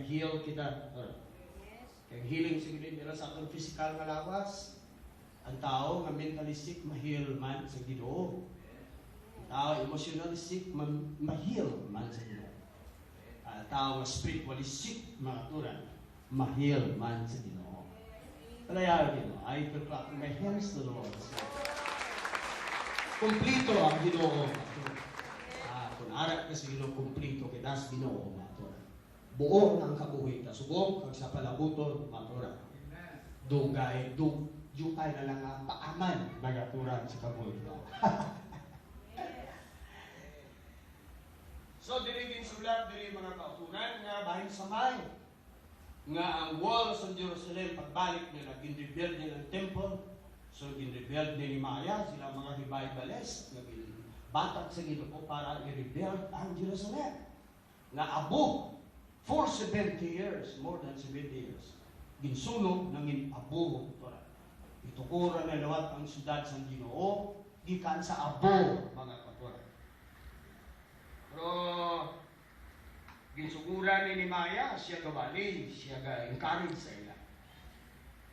ma-heal kita. Kaya healing siguro nila sa atong physical nga lawas. Ang tao nga mentally sick, ma-heal man sa Ginoo. Ang tao emotionally sick, ma-heal man sa Ginoo. Ang tao nga spiritually sick, mga turan, ma-heal man sa Ginoo. Kaya Ginoo, I proclaim my hands to the Lord. Kumplito ang Ginoo. Kung arat ka sa Ginoo, kumplito kita sa Ginoo, mga turan. Buo ang kabuhi ta. Subok kag sa palabuton, mga turan. Dugay na lang ang paaman nagaturan sa kabuhi ta. So, diri ginsulat, diri mga kautunan nga bahin sa may nga ang walls of Jerusalem pagbalik nila, gin-rebuild nila ang temple. So, gin-rebuild ni Maya, sila mga revivalist, nga batag sa Ginoo para i-rebuild ang Jerusalem. Nga abo, for 70 years, more than 70 years, ginsunog ng abo. Itukura na lawat ang siyudad sa Ginoo, gikan sa abo, mga kapatid. Pero, ginsugura ni Maya, siya gawali, siya ga-encourage sa ila.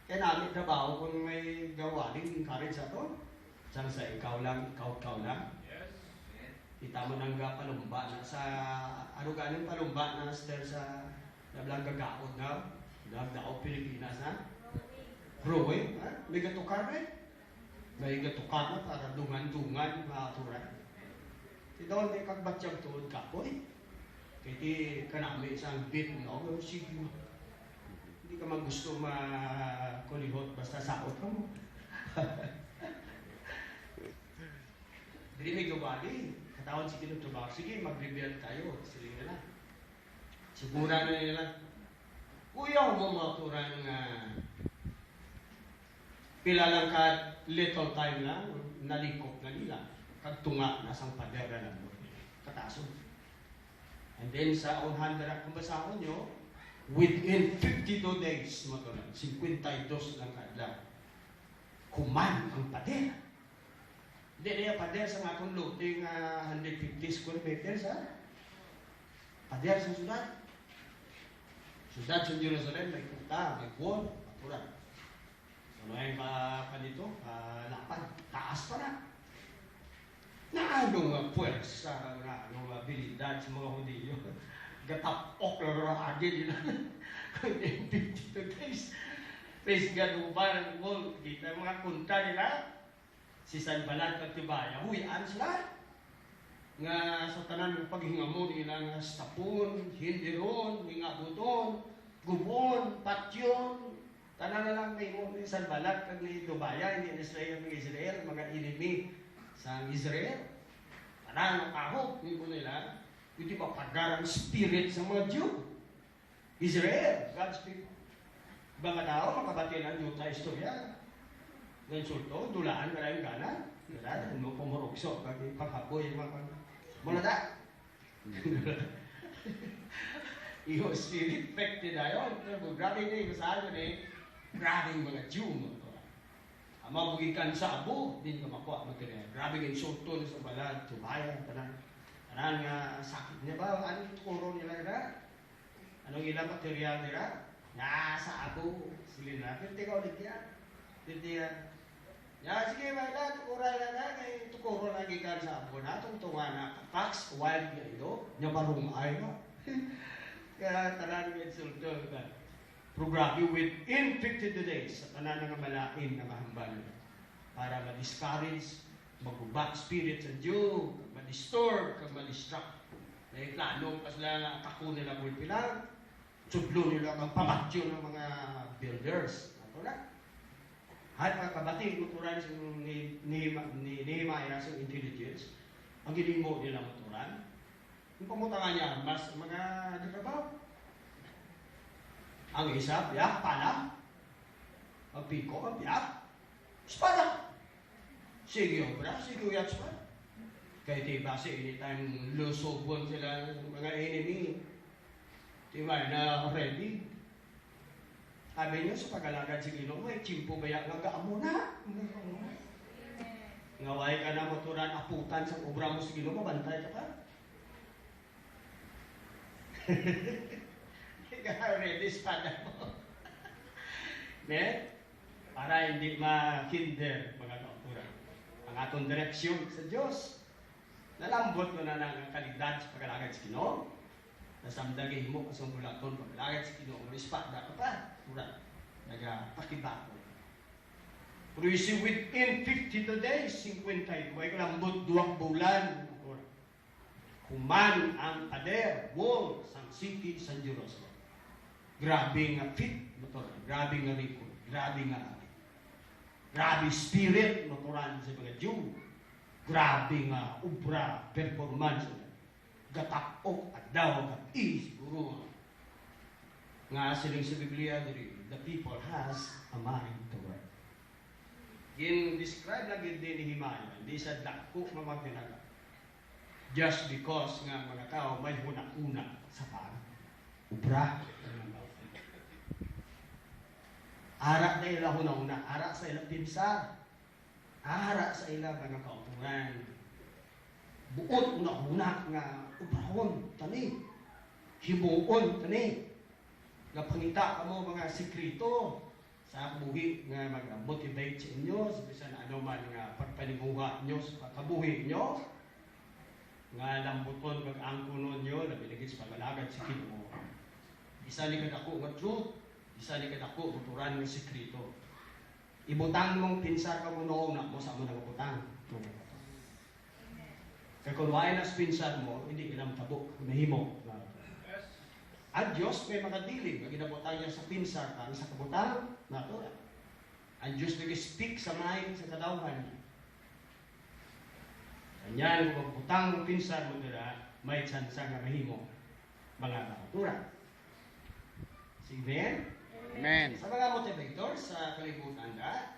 Kaya namin trabaho kung may gawaling encourage sa ito. Saan sa ikaw lang. Yes. Kita mo nang palumba na sa, ano galing palumba na sa nablang gagaot na, nagdao Pilipinas na. Rowing, may gatukar na may gatukar na para dungan-dungan, mga turan. Ito hindi kagbatyang tuod ka po Kaya di kanami isang bit no, sige mo. Hindi ka gusto makulihot basta sakot ka mo. Hindi may gawali. Katawan si Kinutubak, sige mag-rebuild tayo. Sige na lang. Sigura na nila. Kuya mo mga turan nga pila lang ka little time lang, nalikop na nila. Kagtunga, nasang padera na mo. Kataso. And then sa unhan na kung basahon nyo, within 52 days, matulan, 52 lang kadlaw, kuman ang padera. Hindi niya padera sa nga kong looting 150 square meters, ha? Padera sa syudad. Syudad sa Jerusalem, may punta, may wall, matulan. So, ngayon pa dito, lapad, taas pa na. Na anong puwersa, na anong abilidad sa mga Hudiyo. Gatapok na raragin nila. 52 days. Praise God, ubarang mo, kita mga kunta nila. Si Sanbalat at Tibaya, huyaan sila. Nga sa tanan ng paghinga mo nila nga stapon, hindiron, nga buton, gubon, patyon. Tanan na lang may mo ni Sanbalat at ni Tibaya, hindi Israel, mga enemy sa Israel. Tanan ang kahok, hindi ko nila. Hindi pa pagarang spirit sa mga Jew. Israel, God's people. Mga tao, makabati ng Jew tayo istorya. Gansulto, dulaan ka lang gana. Wala, ano pumurukso, pag paghaboy yung mga mula da. Iyo spirit affected na yun. Grabe na yung masahan yun grabe yung mga Jew mo. Mabugikan sa abo, din ka makuha mo kanya. Grabe yung insulto sa balad, tubayan, tanan nga sakit niya ba? Anong tukuro nila na? Anong ilang material nila? Nga sa abo, sila na. Pero teka ulit yan. Sige, wala, tukuray na kay tukuro lagi ka sa abo na. Tungtunga na, fax, wild na ito, niya marumay na. Kaya tanan nga insulto ka. Programme within 52 days sa tanan nga malain nga mahambal para ma-discourage, mag-back spirit sa Diyo, ma-disturb, kag ma-distract. Dahil plano pa sila nga kako nila mo pilang, sudlo nila ang pamatyo ng mga builders. Ato na. Hat makabati uturan sa ni Nehemiah sa intelligence, ang ginimo nila uturan. Yung pamutangan niya, mas mga trabaho. Ang isa, biyak, pala. Ang piko, ang biyak. Espada. Sige, obra. Sige, uyat espada. Kaya diba, anytime lusobon sila mga enemy. Diba, na ready. Sabi niyo, sa pag-alagad si Ginoo, may chimpo bayak nga gaamo na. Ngaway ka na motoran, aputan sa obra mo si Ginoo, mabantay ka pa. ready espada mo. Ne? Para hindi ma-hinder mga kauturan. Ang atong direksyon sa Diyos. Nalambot mo na ng kalidad sa pagkalagad sa Ginoo. Nasamdagin mo kasang bulaton pagkalagad sa Ginoo. May espada ka pa. Turan. Nagapakibako. Pero you see, within 52 days, 50, may kalambot 2 bulan. Human ang pader, wall, sang city, San Jerusalem. Grabe nga fit, motor. Grabe nga record. Grabe nga ari. Grabe spirit, motoran sa mga Jew. Grabe nga ubra, performance. Gatakok at daw, kat siguro. Nga siling sa Biblia, the people has a mind to work. Describe lagi din ni Himaya, hindi sa dako nga magdinaga. Just because nga mga tao may huna-una sa para. Ubra. Ara na ila huna-una, ara sa ilang pinsar. Ara sa ilang mga kauturan. Buot una-una nga ubrahon, tani. Himuon, tani. Nga pangita ka mo mga sikrito sa kabuhi nga mag-motivate sa inyo, sa bisan ano man nga pagpanibuha nyo sa kabuhi nyo, nga lambuton kag angkunon nyo, nabiligit sa pagalagad sa Ginoo. Isa ni kadako nga truth, isa ni kadako tuturan nga sikrito. Ibutang mong pinsar ka mo noong na mo sa mo nagabutang. Kaya kung wala na pinsar mo, hindi ka naman tabok, mahimo. At Diyos may makadiling, ang ginabutang niya sa pinsar ka, sa kabutang, natura. Ang Diyos nag-speak sa mind, sa kadawhan niya. Kanyan, kung magbutang ng pinsar mo nila, may tsansa nga mahimo, mga natura. Amen? Amen. Sa mga motivator sa kalibutan na,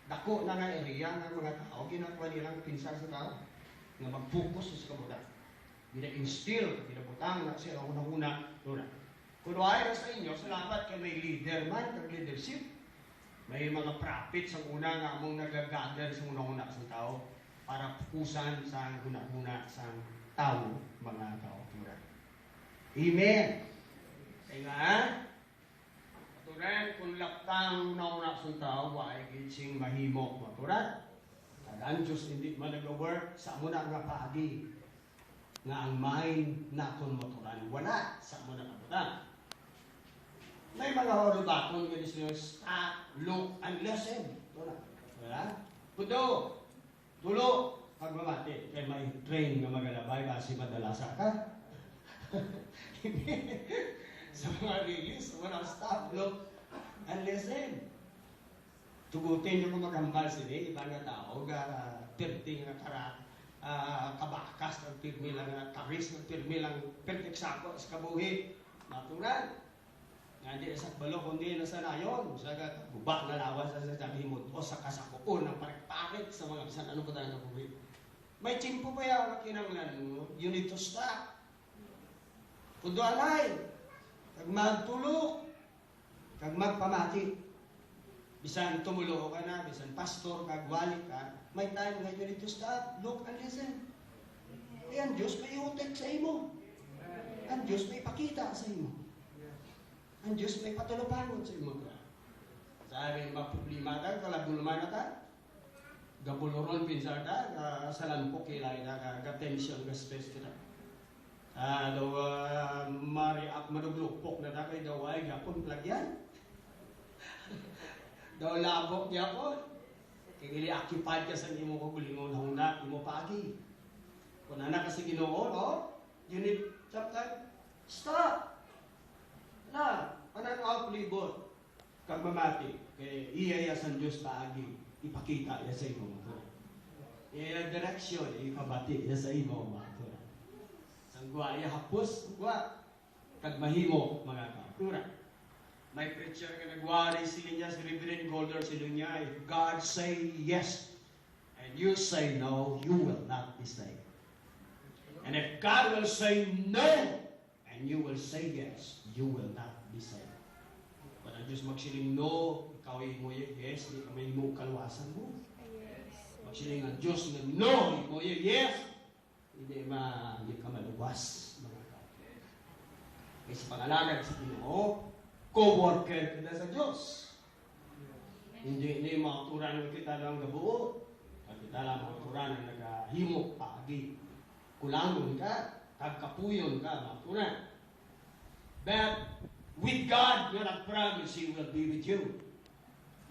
dako na nga area ng mga tao, ginagawa nilang pinsar sa tao, nga mag-focus sa kabutang. Gina-instill, ginabutang na sila unang-una, natura. Kung ay na sa inyo, salamat kay may leader man, kag leadership. May mga prophets ang una nga mong nag-gather sa unang-una sa tao para pukusan sa una-una sa tao, mga kauturan. Amen! Kaya nga, kauturan, kung laptang una-una sa tao, ay gitsing mahimo, kauturan. Kaya ang Diyos hindi man nag-work sa muna nga paagi nga ang mind na kung maturan, wala sa muna kabutan. May mga horubaton nga nila stop, look, and listen. Wala? Kudo, tulo, pagmamati. Kaya may train nga magalabay, basi madalasa ka. Sa mga release, wala stop, look, and listen. Tugutin nyo kung magambal sila, iba nga tao, pirting nga karat, kabakas ng pirmi lang, karis ng pirmi lang, pirtik sako sa kabuhi, maturan. Nga di sa balo, kundi na sa nayon, sa guba na lawas sa himod, o sa kasakuon ng parik-parik sa mga bisan, ano pa tayo na kabuhi. May chimpo pa yaw na kinanglan mo, you need to stop. Kudo alay, kag magtulok, kag magpamati. Bisan tumulo ka na, bisan pastor, kag wali ka, may time nga you need to stop, look and listen. Eh, ang Diyos may iutek sa imo. Ang Diyos may pakita sa imo. Ang Diyos may patulupangon sa imo. Sabi mga problema ka, kalabulman na ka, gabuluron pinsar ka, sa lampok kilay na, ka-tension, ka-stress ka. Mariak manuglupok na kay daw ay gapon plagyan. Daw labok niya ko. Kaya ili-occupy ka sa imo ko bulingon huna, imo pagi. Kung anak kasi Ginoo, no? You need sometimes stop. Na, anang out libot. Kag mamati, kay iya san Dios paagi, ipakita ya sa imo. Iya direksyon, ipabati ya sa imo mga. Sangwa iya hapos, wa kag mahimo mga kapura. May preacher nga nagwari sila niya, si Reverend Golder sila niya, if God say yes, and you say no, you will not be saved. And if God will say no, and you will say yes, you will not be saved. Kung ang Diyos magsiling no, ikaw ay mo yes, hindi ka may mo kalwasan mo. Magsiling ang Diyos na no, ikaw ay yes, hindi ka maluwas. Kaya sa pangalagad sa Ginoo, co-worker kita sa Diyos. Hindi makaturanan kita lang gabuo. Kita lang makaturanan nagahimok paagi. Kulangon ka, tagkapuyon ka, makaturan. But with God, you're not promised He will be with you.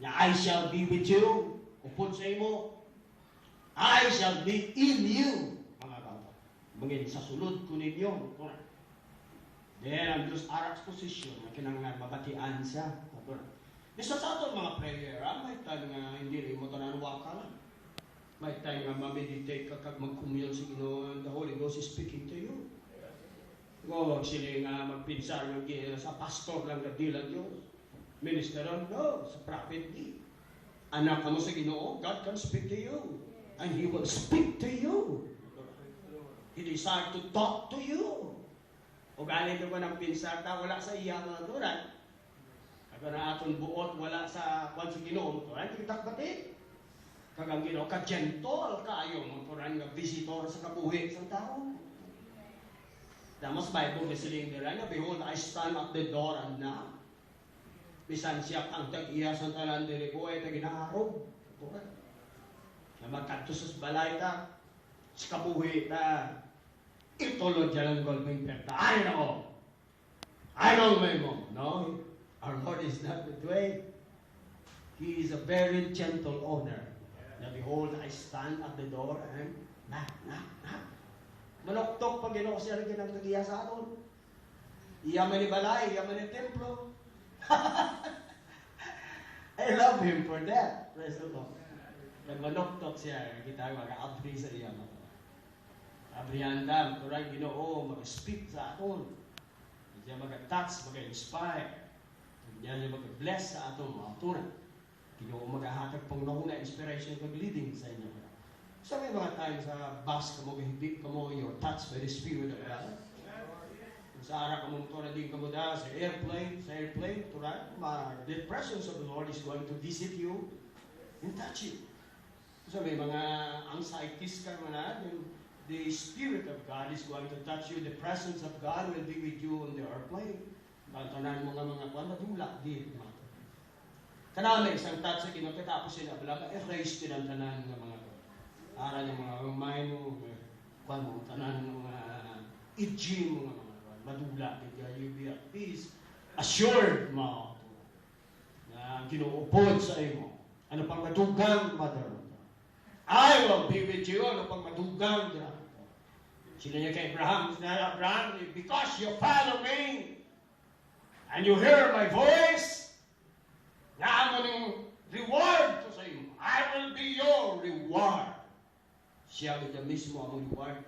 I shall be with you. Upod sa imo, I shall be in you. Mga kauta. Mangin sa sulod ko ninyo. Then, ang Diyos arak posisyon na kinangan mabatian siya. Bisa sa ito mga prayer, may time nga hindi rin mo tananwa ka lang. May time nga ma-meditate ka kag mag-commune sa Ginoo, and the Holy Ghost is speaking to you. O sila nga magpinsar ng sa pastor lang na dilang Diyos. Minister no, sa prophet di. Anak ka mo sa Ginoo, God can speak to you. And He will speak to you. He desires to talk to you. O galing ko ng pinsar ta, wala sa iya mga turan. Kaya na aton buot, wala sa kwan sa Ginoo, turan, kita batid. Kagang Ginoo, ka-gentle kayo, mga turan, nga visitor sa kabuhi sa tao. Damas Bible misiling nila nga, behold, I stand at the door and knock. Bisan siya ang tag-iya sa talan diri ko ay taginaharog. Na magkadto sa balay ta, sa kabuhi ta, itulod dyan ang golping perta. Ay nako! I don't know. No, our Lord is not that way. He is a very gentle owner. Na behold, I stand at the door and knock. Manoktok pag Ginoo siya rin ang tagiya sa aton. Iya man ni balay, iya man ni templo. I love Him for that. Praise the Lord. Pag manoktok siya, kita mag-abri sa iya mo. Abrihan dam, turang Ginoo, mag-speak sa aton. Hindi siya mag-touch, mag-inspire. Hindi niya mag-bless sa aton, mga turan. Ginoo mag-ahatag pang nauna inspiration pag-leading sa inyo. So may mga times sa bus ka mo, hibik ka mo, you're touched by the Spirit of God. Kung sa ara ka mo, tura din ka mo da, sa airplane, tura, the presence of the Lord is going to visit you and touch you. So may mga anxieties ka mo na, the Spirit of God is going to touch you, the presence of God will be with you on the airplane. Bantanan mo nga mga kwan, madula, di, kanami, isang touch sa Ginoo, tapos sila, wala ka, erase din ang tanan ng mga ara ng mga mind mo, kwan mo, tanan ng mga itching mo, madula, you be at peace, assured mo, na ginuupod sa imo. Ano pang madugang, mother? I will be with you, ano pang madugang, sila niya kay Abraham, because you follow me, and you hear my voice, na ano ng reward to sa imo. I will be your reward. Siya ito mismo ang reward.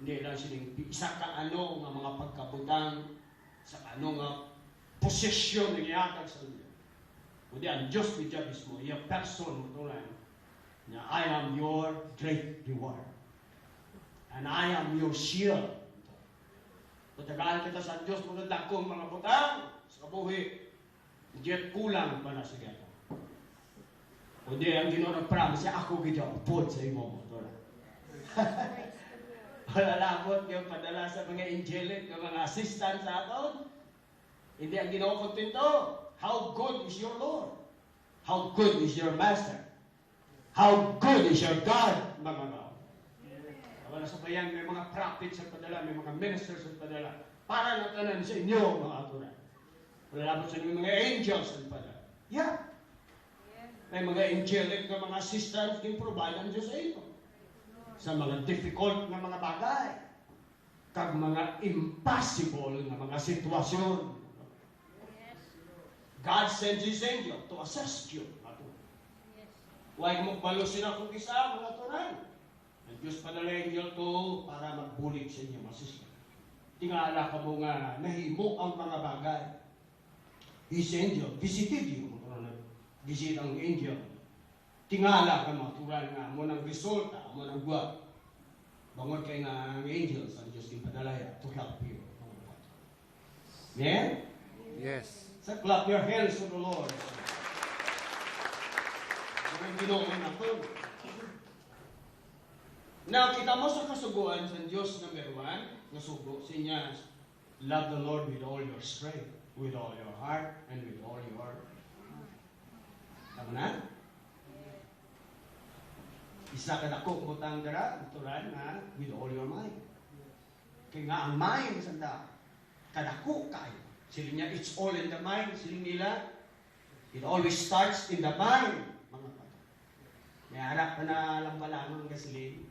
Hindi lang silang isa ka ano nga mga pagkabutang sa ano nga posisyon na iyatag sa inyo. Kundi ang Diyos ni Diyan mismo, yung person mo ito lang, na I am your great reward. And I am your shield. Patagaan kita sa Diyos mo na dakong mga butang sa kabuhi. Hindi at kulang pa na sa gata. Kundi ang Ginoo nag-promise, ako gidya upod sa imo mo. Wala labot yung padala sa mga angelic, yung mga assistant sa aton. Hindi ang Ginoo kontento. How good is your Lord? How good is your Master? How good is your God, mga mga. Wala sa bayan, may mga prophets sa padala, may mga ministers sa padala. Para natanan sa inyo, mga aturan. Wala labot sa inyo mga angels sa padala. Yeah. May mga angelic na mga assistants din provide ang Diyos sa inyo. Sa mga difficult na mga bagay, kag mga impossible na mga sitwasyon. God sends His angel to assist you. Huwag mo balusin akong isa, mga tunan. Ang Diyos padala angel to para magbulig sa inyo, masisya. Tingala ka mo nga, nahimo ang mga bagay. His angel visited you. Visit ang angel. Tingala ka maturan nga mo ng resulta, mo ng buwan. Bangod kayo nga ang angels, ang Diyos yung padalaya to help you. Yeah? Yes. So clap your hands to the Lord. Ang Ginoo na to. Now, kita mo sa kasuguan sa Diyos number 1, nasugo siya Love the Lord with all your strength, with all your heart, and with all your... Tama na? Isa ka dako butang dara, turan na with all your mind. Kaya nga ang mind, sanda, kadako kayo. Sila niya, it's all in the mind. Sila nila, it always starts in the mind. Mga pato. May harap na lang pala ng gasolin.